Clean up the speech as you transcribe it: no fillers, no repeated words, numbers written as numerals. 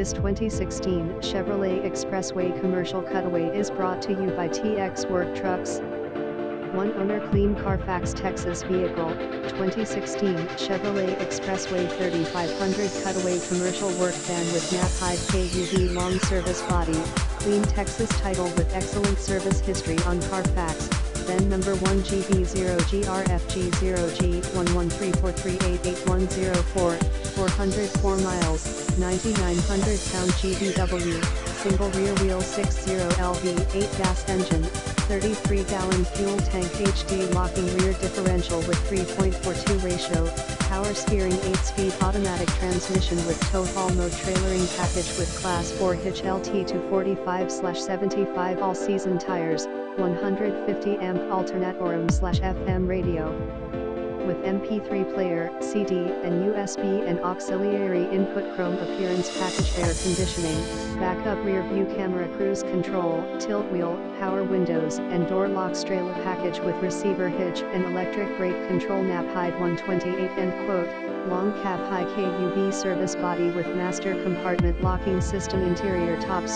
This 2016 Chevrolet Expressway Commercial Cutaway is brought to you by TX Work Trucks. One owner clean Carfax, Texas vehicle, 2016 Chevrolet Expressway 3500 Cutaway Commercial Work Van with Knapheide KUV long service body, clean Texas title with excellent service history on Carfax. Then number 1 GB0GRFG0G1134388104, 404 miles, 9,900 pound GVW, single rear wheel 60 LV 8 gas engine, 33-gallon fuel tank HD locking rear differential with 3.42 ratio, power steering 8-speed automatic transmission with tow haul mode trailering package with class 4 hitch LT 245/75 all-season tires, 150 amp alternatorium/FM radio. With MP3 player, CD, and USB and auxiliary input, chrome appearance package, air conditioning, backup rear view camera, cruise control, tilt wheel, power windows and door locks, trailer package with receiver hitch and electric brake control, Knapheide 128 end quote, long cab high KUV service body with master compartment locking system, interior top